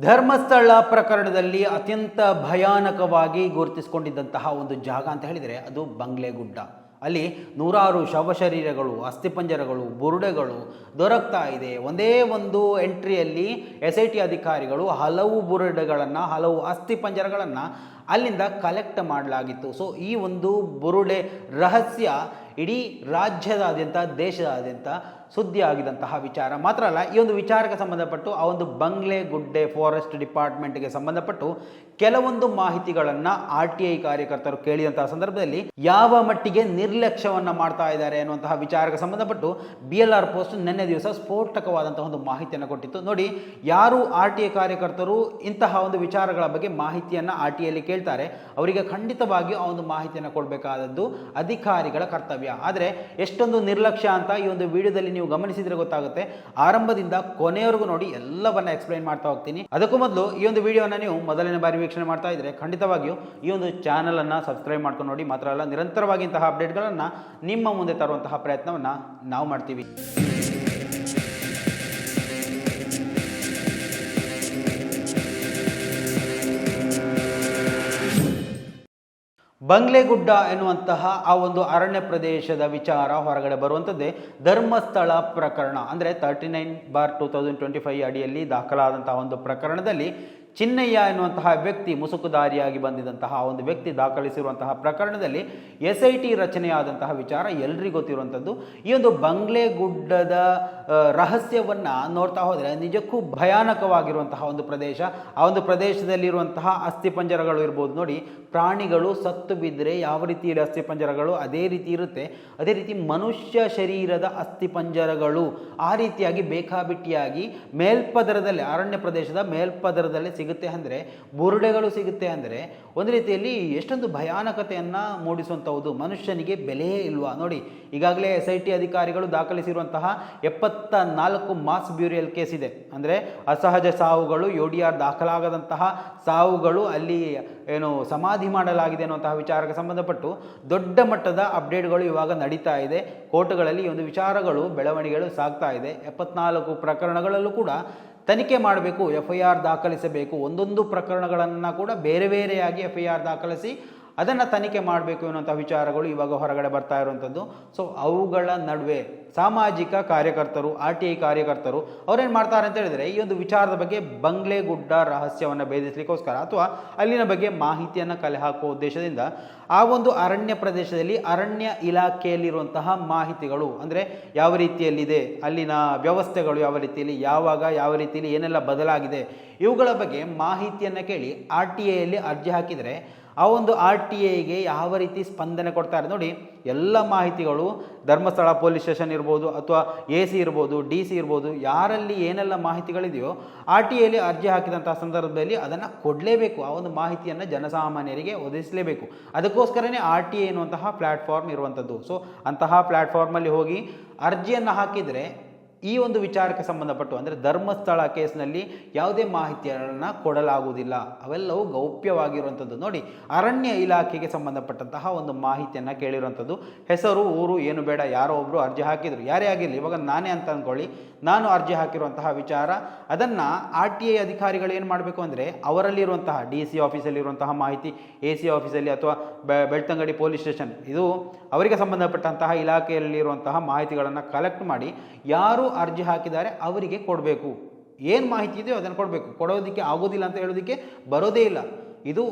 ಧರ್ಮಸ್ಥಳ ಪ್ರಕರಣದಲ್ಲಿ ಅತ್ಯಂತ ಭಯಾನಕವಾಗಿ ಗುರುತಿಸಿಕೊಂಡಿದ್ದಂತಹ ಒಂದು ಜಾಗ ಅಂತ ಹೇಳಿದರೆ ಅದು ಬಂಗ್ಲೆಗುಡ್ಡ. ಅಲ್ಲಿ ನೂರಾರು ಶವಶರೀರಗಳು, ಅಸ್ಥಿಪಂಜರಗಳು, ಬುರುಡೆಗಳು ದೊರಕ್ತಾ ಇದೆ. ಒಂದೇ ಒಂದು ಎಂಟ್ರಿಯಲ್ಲಿ SIT ಅಧಿಕಾರಿಗಳು ಹಲವು ಬುರುಡೆಗಳನ್ನು, ಹಲವು ಅಸ್ಥಿಪಂಜರಗಳನ್ನು ಅಲ್ಲಿಂದ ಕಲೆಕ್ಟ್ ಮಾಡಲಾಗಿತ್ತು. ಸೊ ಈ ಒಂದು ಬುರುಡೆ ರಹಸ್ಯ ಇಡೀ ರಾಜ್ಯದಾದ್ಯಂತ, ದೇಶದಾದ್ಯಂತ ಸುದ್ದಿ ಆಗಿದಂತಹ ವಿಚಾರ ಮಾತ್ರ ಅಲ್ಲ, ಈ ಒಂದು ವಿಚಾರಕ್ಕೆ ಸಂಬಂಧಪಟ್ಟು ಆ ಒಂದು ಬಂಗ್ಲೆಗುಡ್ಡೆ ಫಾರೆಸ್ಟ್ ಡಿಪಾರ್ಟ್ಮೆಂಟ್ಗೆ ಸಂಬಂಧಪಟ್ಟು ಕೆಲವೊಂದು ಮಾಹಿತಿಗಳನ್ನು RTI ಕಾರ್ಯಕರ್ತರು ಕೇಳಿದಂತಹ ಸಂದರ್ಭದಲ್ಲಿ ಯಾವ ಮಟ್ಟಿಗೆ ನಿರ್ಲಕ್ಷ್ಯವನ್ನು ಮಾಡ್ತಾ ಇದ್ದಾರೆ ಅನ್ನುವಂತಹ ವಿಚಾರಕ್ಕೆ ಸಂಬಂಧಪಟ್ಟು BLR ಪೋಸ್ಟ್ ನಿನ್ನೆ ದಿವಸ ಸ್ಫೋಟಕವಾದಂತಹ ಒಂದು ಮಾಹಿತಿಯನ್ನು ಕೊಟ್ಟಿತ್ತು. ನೋಡಿ, ಯಾರು RTI ಕಾರ್ಯಕರ್ತರು ಇಂತಹ ಒಂದು ವಿಚಾರಗಳ ಬಗ್ಗೆ ಮಾಹಿತಿಯನ್ನು RTIಯಲ್ಲಿ ಕೇಳ್ತಾರೆ, ಅವರಿಗೆ ಖಂಡಿತವಾಗಿಯೂ ಆ ಒಂದು ಮಾಹಿತಿಯನ್ನು ಕೊಡಬೇಕಾದದ್ದು ಅಧಿಕಾರಿಗಳ ಕರ್ತವ್ಯ. ಆದರೆ ಎಷ್ಟೊಂದು ನಿರ್ಲಕ್ಷ್ಯ ಅಂತ ಈ ಒಂದು ವಿಡಿಯೋದಲ್ಲಿ ನೀವು ಗಮನಿಸಿದ್ರೆ ಗೊತ್ತಾಗುತ್ತೆ. ಆರಂಭದಿಂದ ಕೊನೆಯವರೆಗೂ ನೋಡಿ, ಎಲ್ಲವನ್ನ ಎಕ್ಸ್ಪ್ಲೈನ್ ಮಾಡ್ತಾ ಹೋಗ್ತೀನಿ. ಅದಕ್ಕೂ ಮೊದಲು ಈ ಒಂದು ವಿಡಿಯೋನ ನೀವು ಮೊದಲನೇ ಬಾರಿ ವೀಕ್ಷಣೆ ಮಾಡ್ತಾ ಇದ್ರೆ ಖಂಡಿತವಾಗಿಯೂ ಈ ಒಂದು ಚಾನಲ್ ಅನ್ನ ಸಬ್ಸ್ಕ್ರೈಬ್ ಮಾಡ್ಕೊಂಡು ನೋಡಿ. ಮಾತ್ರ ಅಲ್ಲ, ನಿರಂತರವಾಗಿ ಇಂತಹ ಅಪ್ಡೇಟ್ಗಳನ್ನ ನಿಮ್ಮ ಮುಂದೆ ತರುವಂತಹ ಪ್ರಯತ್ನವನ್ನ ನಾವು ಮಾಡ್ತೀವಿ. ಬಂಗ್ಲೆಗುಡ್ಡ ಎನ್ನುವಂತಹ ಆ ಒಂದು ಅರಣ್ಯ ಪ್ರದೇಶದ ವಿಚಾರ ಹೊರಗಡೆ ಬರುವಂಥದ್ದೇ ಧರ್ಮಸ್ಥಳ ಪ್ರಕರಣ. ಅಂದರೆ 39/2025 ಅಡಿಯಲ್ಲಿ ದಾಖಲಾದಂತಹ ಒಂದು ಪ್ರಕರಣದಲ್ಲಿ ಚಿನ್ನಯ್ಯ ಎನ್ನುವಂತಹ ವ್ಯಕ್ತಿ, ಮುಸುಕುದಾರಿಯಾಗಿ ಬಂದಿದ್ದಂತಹ ಒಂದು ವ್ಯಕ್ತಿ ದಾಖಲಿಸಿರುವಂತಹ ಪ್ರಕರಣದಲ್ಲಿ SIT ರಚನೆಯಾದಂತಹ ವಿಚಾರ ಎಲ್ರಿಗೂ ಗೊತ್ತಿರುವಂಥದ್ದು. ಈ ಒಂದು ಬಂಗ್ಲೆಗುಡ್ಡದ ರಹಸ್ಯವನ್ನು ನೋಡ್ತಾ ಹೋದರೆ ನಿಜಕ್ಕೂ ಭಯಾನಕವಾಗಿರುವಂತಹ ಒಂದು ಪ್ರದೇಶ. ಆ ಒಂದು ಪ್ರದೇಶದಲ್ಲಿರುವಂತಹ ಅಸ್ಥಿಪಂಜರಗಳು ಇರ್ಬೋದು. ನೋಡಿ, ಪ್ರಾಣಿಗಳು ಸತ್ತು ಬಿದ್ದರೆ ಯಾವ ರೀತಿಯಲ್ಲಿ ಅಸ್ಥಿಪಂಜರಗಳು ಅದೇ ರೀತಿ ಇರುತ್ತೆ, ಅದೇ ರೀತಿ ಮನುಷ್ಯ ಶರೀರದ ಅಸ್ಥಿಪಂಜರಗಳು ಆ ರೀತಿಯಾಗಿ ಬೇಕಾಬಿಟ್ಟಿಯಾಗಿ ಮೇಲ್ಪದರದಲ್ಲಿ, ಅರಣ್ಯ ಪ್ರದೇಶದ ಮೇಲ್ಪದರದಲ್ಲಿ ಸಿಗುತ್ತೆ. ಅಂದರೆ ಬುರುಡೆಗಳು ಸಿಗುತ್ತೆ. ಅಂದರೆ ಒಂದು ರೀತಿಯಲ್ಲಿ ಎಷ್ಟೊಂದು ಭಯಾನಕತೆಯನ್ನು ಮೂಡಿಸುವಂಥದ್ದು. ಮನುಷ್ಯನಿಗೆ ಬೆಲೆಯೇ ಇಲ್ವಾ? ನೋಡಿ, ಈಗಾಗಲೇ SIT ಅಧಿಕಾರಿಗಳು ದಾಖಲಿಸಿರುವಂತಹ 74 ಮಾಸ್ ಬ್ಯೂರಿಯಲ್ ಕೇಸ್ ಇದೆ. ಅಂದರೆ ಅಸಹಜ ಸಾವುಗಳು, UDR ದಾಖಲಾಗದಂತಹ ಸಾವುಗಳು, ಅಲ್ಲಿ ಏನು ಸಮಾಧಿ ಮಾಡಲಾಗಿದೆ ಅನ್ನುವಂತಹ ವಿಚಾರಕ್ಕೆ ಸಂಬಂಧಪಟ್ಟು ದೊಡ್ಡ ಮಟ್ಟದ ಅಪ್ಡೇಟ್ಗಳು ಇವಾಗ ನಡೀತಾ ಇದೆ. ಕೋರ್ಟ್ಗಳಲ್ಲಿ ಈ ಒಂದು ವಿಚಾರಗಳು, ಬೆಳವಣಿಗೆಗಳು ಸಾಗ್ತಾ ಇದೆ. 74 ಪ್ರಕರಣಗಳಲ್ಲೂ ಕೂಡ ತನಿಖೆ ಮಾಡಬೇಕು, FIR ದಾಖಲಿಸಬೇಕು. ಒಂದೊಂದು ಪ್ರಕರಣಗಳನ್ನು ಕೂಡ ಬೇರೆ ಬೇರೆಯಾಗಿ FIR ದಾಖಲಿಸಿ ಅದನ್ನು ತನಿಖೆ ಮಾಡಬೇಕು ಅನ್ನುವಂಥ ವಿಚಾರಗಳು ಇವಾಗ ಹೊರಗಡೆ ಬರ್ತಾ ಇರುವಂಥದ್ದು. ಸೊ ಅವುಗಳ ನಡುವೆ ಸಾಮಾಜಿಕ ಕಾರ್ಯಕರ್ತರು, RTI ಕಾರ್ಯಕರ್ತರು ಅವರೇನು ಮಾಡ್ತಾರೆ ಅಂತ ಹೇಳಿದರೆ, ಈ ಒಂದು ವಿಚಾರದ ಬಗ್ಗೆ ಬಂಗ್ಲೆಗುಡ್ಡ ರಹಸ್ಯವನ್ನು ಭೇದಿಸಲಿಕ್ಕೋಸ್ಕರ ಅಥವಾ ಅಲ್ಲಿನ ಬಗ್ಗೆ ಮಾಹಿತಿಯನ್ನು ಕಲೆ ಹಾಕುವ ಉದ್ದೇಶದಿಂದ ಆ ಒಂದು ಅರಣ್ಯ ಪ್ರದೇಶದಲ್ಲಿ ಅರಣ್ಯ ಇಲಾಖೆಯಲ್ಲಿರುವಂತಹ ಮಾಹಿತಿಗಳು, ಅಂದರೆ ಯಾವ ರೀತಿಯಲ್ಲಿದೆ, ಅಲ್ಲಿನ ವ್ಯವಸ್ಥೆಗಳು ಯಾವ ರೀತಿಯಲ್ಲಿ, ಯಾವಾಗ ಯಾವ ರೀತಿಯಲ್ಲಿ ಏನೆಲ್ಲ ಬದಲಾಗಿದೆ, ಇವುಗಳ ಬಗ್ಗೆ ಮಾಹಿತಿಯನ್ನು ಕೇಳಿ RTIಯಲ್ಲಿ ಅರ್ಜಿ ಹಾಕಿದರೆ ಆ ಒಂದು RTIಗೆ ಯಾವ ರೀತಿ ಸ್ಪಂದನೆ ಕೊಡ್ತಾರೆ. ನೋಡಿ, ಎಲ್ಲ ಮಾಹಿತಿಗಳು ಧರ್ಮಸ್ಥಳ ಪೊಲೀಸ್ ಸ್ಟೇಷನ್ ಇರ್ಬೋದು, ಅಥವಾ AC ಇರ್ಬೋದು, DC ಇರ್ಬೋದು, ಯಾರಲ್ಲಿ ಏನೆಲ್ಲ ಮಾಹಿತಿಗಳಿದೆಯೋ RTIಯಲ್ಲಿ ಅರ್ಜಿ ಹಾಕಿದಂತಹ ಸಂದರ್ಭದಲ್ಲಿ ಅದನ್ನು ಕೊಡಲೇಬೇಕು. ಆ ಒಂದು ಮಾಹಿತಿಯನ್ನು ಜನಸಾಮಾನ್ಯರಿಗೆ ಒದಗಿಸಲೇಬೇಕು. ಅದಕ್ಕೋಸ್ಕರನೇ RTI ಎನ್ನುವಂತಹ ಪ್ಲ್ಯಾಟ್ಫಾರ್ಮ್ ಇರುವಂಥದ್ದು. ಸೊ ಅಂತಹ ಪ್ಲ್ಯಾಟ್ಫಾರ್ಮಲ್ಲಿ ಹೋಗಿ ಅರ್ಜಿಯನ್ನು ಹಾಕಿದರೆ ಈ ಒಂದು ವಿಚಾರಕ್ಕೆ ಸಂಬಂಧಪಟ್ಟು, ಅಂದರೆ ಧರ್ಮಸ್ಥಳ ಕೇಸ್ನಲ್ಲಿ ಯಾವುದೇ ಮಾಹಿತಿಯನ್ನು ಕೊಡಲಾಗುವುದಿಲ್ಲ. ಅವೆಲ್ಲವೂ ಗೌಪ್ಯವಾಗಿರುವಂಥದ್ದು. ನೋಡಿ, ಅರಣ್ಯ ಇಲಾಖೆಗೆ ಸಂಬಂಧಪಟ್ಟಂತಹ ಒಂದು ಮಾಹಿತಿಯನ್ನು ಕೇಳಿರುವಂಥದ್ದು. ಹೆಸರು, ಊರು ಏನು ಬೇಡ, ಯಾರೋ ಒಬ್ಬರು ಅರ್ಜಿ ಹಾಕಿದರು, ಯಾರೇ ಆಗಿರಲಿ, ಇವಾಗ ನಾನೇ ಅಂತ ಅಂದ್ಕೊಳ್ಳಿ, ನಾನು ಅರ್ಜಿ ಹಾಕಿರುವಂತಹ ವಿಚಾರ, ಅದನ್ನು RTI ಅಧಿಕಾರಿಗಳು ಏನು ಮಾಡಬೇಕು ಅಂದರೆ ಅವರಲ್ಲಿರುವಂತಹ DC ಆಫೀಸಲ್ಲಿರುವಂತಹ ಮಾಹಿತಿ, AC ಆಫೀಸಲ್ಲಿ ಅಥವಾ ಬೆಳ್ತಂಗಡಿ ಪೊಲೀಸ್ ಸ್ಟೇಷನ್, ಇದು ಅವರಿಗೆ ಸಂಬಂಧಪಟ್ಟಂತಹ ಇಲಾಖೆಯಲ್ಲಿರುವಂತಹ ಮಾಹಿತಿಗಳನ್ನು ಕಲೆಕ್ಟ್ ಮಾಡಿ ಯಾರು ಅರ್ಜಿ ಹಾಕಿದ್ದಾರೆ ಅವರಿಗೆ ಕೊಡಬೇಕು. ಏನು ಮಾಹಿತಿ ಇದೆಯೋ ಅದನ್ನು ಕೊಡಬೇಕು. ಕೊಡೋದಕ್ಕೆ ಆಗೋದಿಲ್ಲ ಅಂತ ಹೇಳೋದಕ್ಕೆ ಬರೋದೇ ಇಲ್ಲ. ಇದು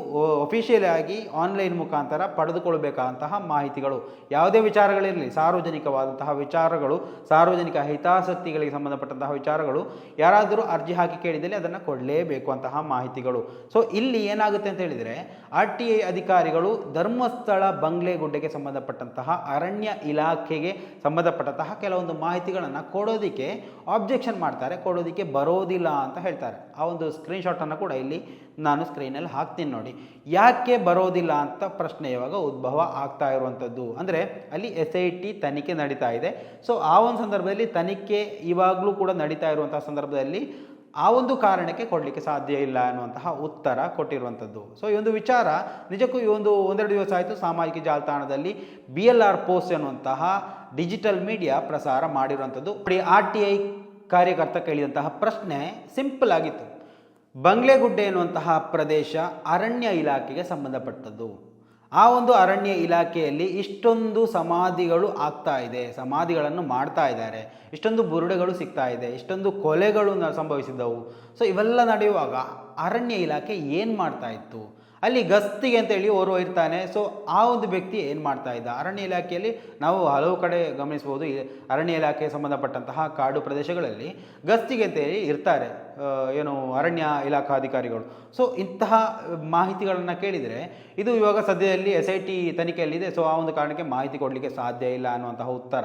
ಅಫಿಷಿಯಲ್ ಆಗಿ ಆನ್ಲೈನ್ ಮುಖಾಂತರ ಪಡೆದುಕೊಳ್ಳಬೇಕಾದಂತಹ ಮಾಹಿತಿಗಳು. ಯಾವುದೇ ವಿಚಾರಗಳಿರಲಿ, ಸಾರ್ವಜನಿಕವಾದಂತಹ ವಿಚಾರಗಳು, ಸಾರ್ವಜನಿಕ ಹಿತಾಸಕ್ತಿಗಳಿಗೆ ಸಂಬಂಧಪಟ್ಟಂತಹ ವಿಚಾರಗಳು, ಯಾರಾದರೂ ಅರ್ಜಿ ಹಾಕಿ ಕೇಳಿದಲ್ಲಿ ಅದನ್ನು ಕೊಡಲೇಬೇಕು ಅಂತಹ ಮಾಹಿತಿಗಳು. ಸೊ ಇಲ್ಲಿ ಏನಾಗುತ್ತೆ ಅಂತ ಹೇಳಿದರೆ, RTI ಅಧಿಕಾರಿಗಳು ಧರ್ಮಸ್ಥಳ ಬಂಗ್ಲೆಗುಡ್ಡೆಗೆ ಸಂಬಂಧಪಟ್ಟಂತಹ ಅರಣ್ಯ ಇಲಾಖೆಗೆ ಸಂಬಂಧಪಟ್ಟಂತಹ ಕೆಲವೊಂದು ಮಾಹಿತಿಗಳನ್ನು ಕೊಡೋದಕ್ಕೆ ಆಬ್ಜೆಕ್ಷನ್ ಮಾಡ್ತಾರೆ, ಕೊಡೋದಕ್ಕೆ ಬರೋದಿಲ್ಲ ಅಂತ ಹೇಳ್ತಾರೆ. ಆ ಒಂದು ಸ್ಕ್ರೀನ್ಶಾಟನ್ನು ಕೂಡ ಇಲ್ಲಿ ನಾನು ಸ್ಕ್ರೀನಲ್ಲಿ ಹಾಕ್ತೀನಿ. ನೋಡಿ, ಯಾಕೆ ಬರೋದಿಲ್ಲ ಅಂತ ಪ್ರಶ್ನೆ ಇವಾಗ ಉದ್ಭವ ಆಗ್ತಾ ಇರುವಂಥದ್ದು. ಅಂದರೆ ಅಲ್ಲಿ SIT ತನಿಖೆ ನಡೀತಾ ಇದೆ. ಸೊ ಆ ಒಂದು ಸಂದರ್ಭದಲ್ಲಿ ತನಿಖೆ ಇವಾಗಲೂ ಕೂಡ ನಡೀತಾ ಇರುವಂತಹ ಸಂದರ್ಭದಲ್ಲಿ ಆ ಒಂದು ಕಾರಣಕ್ಕೆ ಕೊಡಲಿಕ್ಕೆ ಸಾಧ್ಯ ಇಲ್ಲ ಅನ್ನುವಂತಹ ಉತ್ತರ ಕೊಟ್ಟಿರುವಂಥದ್ದು. ಸೊ ಈ ಒಂದು ವಿಚಾರ ನಿಜಕ್ಕೂ ಈ ಒಂದೆರಡು ದಿವಸ ಆಯಿತು ಸಾಮಾಜಿಕ ಜಾಲತಾಣದಲ್ಲಿ BLR ಪೋಸ್ಟ್ ಅನ್ನುವಂತಹ ಡಿಜಿಟಲ್ ಮೀಡಿಯಾ ಪ್ರಸಾರ ಮಾಡಿರುವಂಥದ್ದು. RTI ಕಾರ್ಯಕರ್ತ ಕೇಳಿದಂತಹ ಪ್ರಶ್ನೆ ಸಿಂಪಲ್ ಆಗಿತ್ತು. ಬಂಗ್ಲೆಗುಡ್ಡೆ ಎನ್ನುವಂತಹ ಪ್ರದೇಶ ಅರಣ್ಯ ಇಲಾಖೆಗೆ ಸಂಬಂಧಪಟ್ಟದ್ದು. ಆ ಒಂದು ಅರಣ್ಯ ಇಲಾಖೆಯಲ್ಲಿ ಇಷ್ಟೊಂದು ಸಮಾಧಿಗಳು ಆಗ್ತಾ ಇದೆ, ಸಮಾಧಿಗಳನ್ನು ಮಾಡ್ತಾ ಇದ್ದಾರೆ, ಇಷ್ಟೊಂದು ಬುರುಡೆಗಳು ಸಿಗ್ತಾ ಇದೆ, ಇಷ್ಟೊಂದು ಕೊಲೆಗಳು ಸಂಭವಿಸಿದ್ದವು. ಸೊ ಇವೆಲ್ಲ ನಡೆಯುವಾಗ ಅರಣ್ಯ ಇಲಾಖೆ ಏನು ಮಾಡ್ತಾ ಇತ್ತು? ಅಲ್ಲಿ ಗಸ್ತಿಗೆ ಅಂತೇಳಿ ಓರ್ವ ಇರ್ತಾನೆ. ಸೊ ಆ ಒಂದು ವ್ಯಕ್ತಿ ಏನು ಮಾಡ್ತಾ ಇದ್ದ? ಅರಣ್ಯ ಇಲಾಖೆಯಲ್ಲಿ ನಾವು ಹಲವು ಕಡೆ ಗಮನಿಸ್ಬೋದು, ಅರಣ್ಯ ಇಲಾಖೆಗೆ ಸಂಬಂಧಪಟ್ಟಂತಹ ಕಾಡು ಪ್ರದೇಶಗಳಲ್ಲಿ ಗಸ್ತಿಗೆ ಅಂತೇಳಿ ಇರ್ತಾರೆ ಏನು ಅರಣ್ಯ ಇಲಾಖಾಧಿಕಾರಿಗಳು. ಸೊ ಇಂತಹ ಮಾಹಿತಿಗಳನ್ನು ಕೇಳಿದರೆ ಇದು ಇವಾಗ ಸದ್ಯದಲ್ಲಿ SIT ತನಿಖೆಯಲ್ಲಿದೆ. ಸೊ ಆ ಒಂದು ಕಾರಣಕ್ಕೆ ಮಾಹಿತಿ ಕೊಡಲಿಕ್ಕೆ ಸಾಧ್ಯ ಇಲ್ಲ ಅನ್ನುವಂತಹ ಉತ್ತರ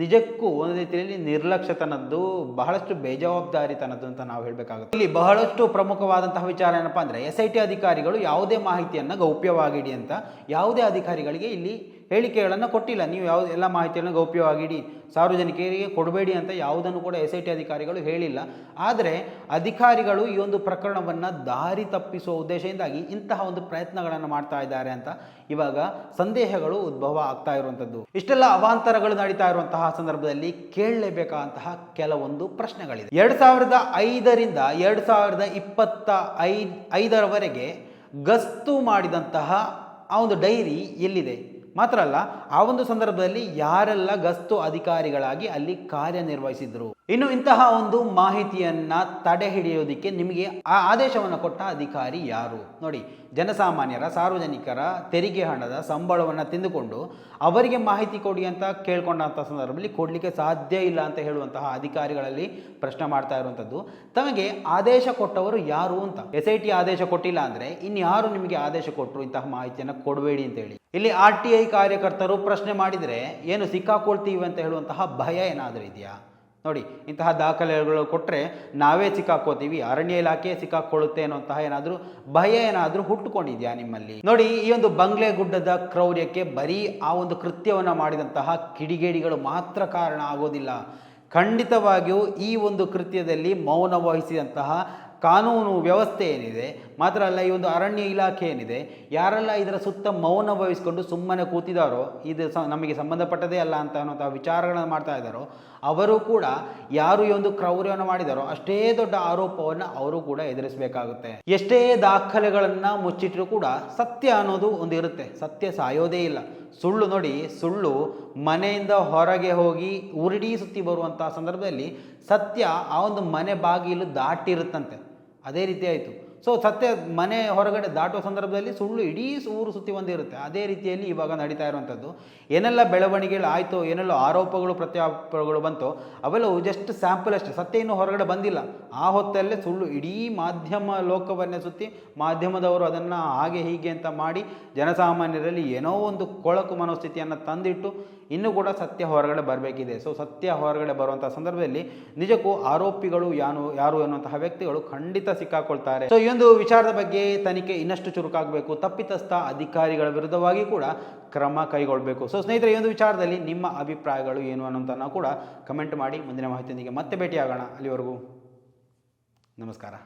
ನಿಜಕ್ಕೂ ಒಂದು ರೀತಿಯಲ್ಲಿ ನಿರ್ಲಕ್ಷ್ಯತನದ್ದು, ಬಹಳಷ್ಟು ಬೇಜವಾಬ್ದಾರಿತನದ್ದು ಅಂತ ನಾವು ಹೇಳಬೇಕಾಗುತ್ತೆ. ಇಲ್ಲಿ ಬಹಳಷ್ಟು ಪ್ರಮುಖವಾದಂತಹ ವಿಚಾರ ಏನಪ್ಪ ಅಂದರೆ, SIT ಅಧಿಕಾರಿಗಳು ಯಾವುದೇ ಮಾಹಿತಿಯನ್ನು ಗೌಪ್ಯವಾಗಿಡಿ ಅಂತ ಯಾವುದೇ ಅಧಿಕಾರಿಗಳಿಗೆ ಇಲ್ಲಿ ಹೇಳಿಕೆಗಳನ್ನು ಕೊಟ್ಟಿಲ್ಲ. ನೀವು ಎಲ್ಲ ಮಾಹಿತಿಯನ್ನು ಗೌಪ್ಯವಾಗಿಡಿ, ಸಾರ್ವಜನಿಕರಿಗೆ ಕೊಡಬೇಡಿ ಅಂತ ಯಾವುದನ್ನು ಕೂಡ SIT ಅಧಿಕಾರಿಗಳು ಹೇಳಿಲ್ಲ. ಆದರೆ ಅಧಿಕಾರಿಗಳು ಈ ಒಂದು ಪ್ರಕರಣವನ್ನು ದಾರಿ ತಪ್ಪಿಸುವ ಉದ್ದೇಶದಿಂದಾಗಿ ಇಂತಹ ಒಂದು ಪ್ರಯತ್ನಗಳನ್ನು ಮಾಡ್ತಾ ಇದ್ದಾರೆ ಅಂತ ಇವಾಗ ಸಂದೇಹಗಳು ಉದ್ಭವ ಆಗ್ತಾ ಇರುವಂಥದ್ದು. ಇಷ್ಟೆಲ್ಲ ಅವಾಂತರಗಳು ನಡೀತಾ ಇರುವಂತಹ ಸಂದರ್ಭದಲ್ಲಿ ಕೇಳಲೇಬೇಕಾದಂತಹ ಕೆಲವೊಂದು ಪ್ರಶ್ನೆಗಳಿದೆ. 2005ರಿಂದ 2025ರವರೆಗೆ ಗಸ್ತು ಮಾಡಿದಂತಹ ಆ ಒಂದು ಡೈರಿ ಎಲ್ಲಿದೆ? ಮಾತ್ರ ಅಲ್ಲ, ಆ ಒಂದು ಸಂದರ್ಭದಲ್ಲಿ ಯಾರೆಲ್ಲ ಗಸ್ತು ಅಧಿಕಾರಿಗಳಾಗಿ ಅಲ್ಲಿ ಕಾರ್ಯನಿರ್ವಹಿಸಿದ್ರು, ಇನ್ನು ಇಂತಹ ಒಂದು ಮಾಹಿತಿಯನ್ನ ತಡೆ ಹಿಡಿಯೋದಿಕ್ಕೆ ನಿಮಗೆ ಆ ಆದೇಶವನ್ನು ಕೊಟ್ಟ ಅಧಿಕಾರಿ ಯಾರು? ನೋಡಿ, ಜನಸಾಮಾನ್ಯರ, ಸಾರ್ವಜನಿಕರ ತೆರಿಗೆ ಹಣದ ಸಂಬಳವನ್ನು ತಿಂದುಕೊಂಡು ಅವರಿಗೆ ಮಾಹಿತಿ ಕೊಡಿ ಅಂತ ಕೇಳ್ಕೊಂಡಂಥ ಸಂದರ್ಭದಲ್ಲಿ ಕೊಡಲಿಕ್ಕೆ ಸಾಧ್ಯ ಇಲ್ಲ ಅಂತ ಹೇಳುವಂತಹ ಅಧಿಕಾರಿಗಳಲ್ಲಿ ಪ್ರಶ್ನೆ ಮಾಡ್ತಾ ಇರುವಂಥದ್ದು. ತಮಗೆ ಆದೇಶ ಕೊಟ್ಟವರು ಯಾರು ಅಂತ. SIT ಆದೇಶ ಕೊಟ್ಟಿಲ್ಲ ಅಂದರೆ ಇನ್ಯಾರು ನಿಮಗೆ ಆದೇಶ ಕೊಟ್ಟರು ಇಂತಹ ಮಾಹಿತಿಯನ್ನು ಕೊಡಬೇಡಿ ಅಂತೇಳಿ? ಇಲ್ಲಿ RTI ಕಾರ್ಯಕರ್ತರು ಪ್ರಶ್ನೆ ಮಾಡಿದರೆ ಏನು ಸಿಕ್ಕಾಕೊಳ್ತೀವಿ ಅಂತ ಹೇಳುವಂತಹ ಭಯ ಏನಾದರೂ ಇದೆಯಾ? ನೋಡಿ, ಇಂತಹ ದಾಖಲೆಗಳು ಕೊಟ್ಟರೆ ನಾವೇ ಸಿಕ್ಕಾಕೋತೀವಿ, ಅರಣ್ಯ ಇಲಾಖೆ ಸಿಕ್ಕಾಕೊಳ್ಳುತ್ತೆ ಅನ್ನೋಂತಹ ಏನಾದರೂ ಭಯ ಏನಾದರೂ ಹುಟ್ಟುಕೊಂಡಿದೆಯಾ ನಿಮ್ಮಲ್ಲಿ? ನೋಡಿ, ಈ ಒಂದು ಬಂಗ್ಲೆಗುಡ್ಡದ ಕ್ರೌರ್ಯಕ್ಕೆ ಬರೀ ಆ ಒಂದು ಕೃತ್ಯವನ್ನು ಮಾಡಿದಂತಹ ಕಿಡಿಗೇಡಿಗಳು ಮಾತ್ರ ಕಾರಣ ಆಗೋದಿಲ್ಲ. ಖಂಡಿತವಾಗಿಯೂ ಈ ಒಂದು ಕೃತ್ಯದಲ್ಲಿ ಮೌನ ವಹಿಸಿದಂತಹ ಕಾನೂನು ವ್ಯವಸ್ಥೆ ಏನಿದೆ, ಮಾತ್ರ ಅಲ್ಲ ಈ ಒಂದು ಅರಣ್ಯ ಇಲಾಖೆ ಏನಿದೆ, ಯಾರೆಲ್ಲ ಇದರ ಸುತ್ತ ಮೌನ ವಹಿಸಿಕೊಂಡು ಸುಮ್ಮನೆ ಕೂತಿದ್ದಾರೋ, ಇದು ನಮಗೆ ಸಂಬಂಧಪಟ್ಟದೇ ಅಲ್ಲ ಅಂತ ಅನ್ನೋಂಥ ವಿಚಾರಗಳನ್ನು ಮಾಡ್ತಾ ಇದ್ದಾರೋ, ಅವರು ಕೂಡ ಯಾರು ಈ ಒಂದು ಕ್ರೌರ್ಯವನ್ನು ಮಾಡಿದಾರೋ ಅಷ್ಟೇ ದೊಡ್ಡ ಆರೋಪವನ್ನು ಅವರು ಕೂಡ ಎದುರಿಸಬೇಕಾಗುತ್ತೆ. ಎಷ್ಟೇ ದಾಖಲೆಗಳನ್ನು ಮುಚ್ಚಿಟ್ಟರೂ ಕೂಡ ಸತ್ಯ ಅನ್ನೋದು ಒಂದು ಇರುತ್ತೆ. ಸತ್ಯ ಸಾಯೋದೇ ಇಲ್ಲ. ಸುಳ್ಳು ನೋಡಿ, ಸುಳ್ಳು ಮನೆಯಿಂದ ಹೊರಗೆ ಹೋಗಿ ಉರುಡಿ ಸುತ್ತಿ ಬರುವಂತಹ ಸಂದರ್ಭದಲ್ಲಿ ಸತ್ಯ ಆ ಒಂದು ಮನೆ ಬಾಗಿಲು ದಾಟಿರುತ್ತಂತೆ. ಅದೇ ರೀತಿ ಆಯಿತು. ಸೊ ಸತ್ಯ ಮನೆ ಹೊರಗಡೆ ದಾಟುವ ಸಂದರ್ಭದಲ್ಲಿ ಸುಳ್ಳು ಇಡೀ ಊರು ಸುತ್ತಿ ಬಂದಿರುತ್ತೆ. ಅದೇ ರೀತಿಯಲ್ಲಿ ಇವಾಗ ನಡೀತಾ ಇರುವಂಥದ್ದು. ಏನೆಲ್ಲ ಬೆಳವಣಿಗೆಗಳು ಆಯಿತೋ, ಏನೆಲ್ಲ ಆರೋಪಗಳು ಪ್ರತ್ಯಾರೋಪಗಳು ಬಂತೋ ಅವೆಲ್ಲವೂ ಜಸ್ಟ್ ಸ್ಯಾಂಪಲ್ ಅಷ್ಟೇ. ಸತ್ಯ ಇನ್ನೂ ಹೊರಗಡೆ ಬಂದಿಲ್ಲ. ಆ ಹೊತ್ತಲ್ಲೇ ಸುಳ್ಳು ಇಡೀ ಮಾಧ್ಯಮ ಲೋಕವನ್ನೇ ಸುತ್ತಿ ಮಾಧ್ಯಮದವರು ಅದನ್ನು ಹಾಗೆ ಹೀಗೆ ಅಂತ ಮಾಡಿ ಜನಸಾಮಾನ್ಯರಲ್ಲಿ ಏನೋ ಒಂದು ಕೊಳಕು ಮನೋಸ್ಥಿತಿಯನ್ನು ತಂದಿಟ್ಟು ಇನ್ನೂ ಕೂಡ ಸತ್ಯ ಹೊರಗಡೆ ಬರಬೇಕಿದೆ. ಸೊ ಸತ್ಯ ಹೊರಗಡೆ ಬರುವಂಥ ಸಂದರ್ಭದಲ್ಲಿ ನಿಜಕ್ಕೂ ಆರೋಪಿಗಳು ಯಾರು ಎನ್ನುವಂತಹ ವ್ಯಕ್ತಿಗಳು ಖಂಡಿತ ಸಿಕ್ಕಾಕೊಳ್ತಾರೆ. ಸೊ ಈ ಒಂದು ವಿಚಾರದ ಬಗ್ಗೆ ತನಿಖೆ ಇನ್ನಷ್ಟು ಚುರುಕಾಗಬೇಕು. ತಪ್ಪಿತಸ್ಥ ಅಧಿಕಾರಿಗಳ ವಿರುದ್ಧವಾಗಿ ಕೂಡ ಕ್ರಮ ಕೈಗೊಳ್ಳಬೇಕು. ಸೊ ಸ್ನೇಹಿತರೆ, ಈ ಒಂದು ವಿಚಾರದಲ್ಲಿ ನಿಮ್ಮ ಅಭಿಪ್ರಾಯಗಳು ಏನು ಅನ್ನೋದನ್ನು ಕೂಡ ಕಮೆಂಟ್ ಮಾಡಿ. ಮುಂದಿನ ಮಾಹಿತಿಯೊಂದಿಗೆ ಮತ್ತೆ ಭೇಟಿಯಾಗೋಣ. ಅಲ್ಲಿವರೆಗೂ ನಮಸ್ಕಾರ.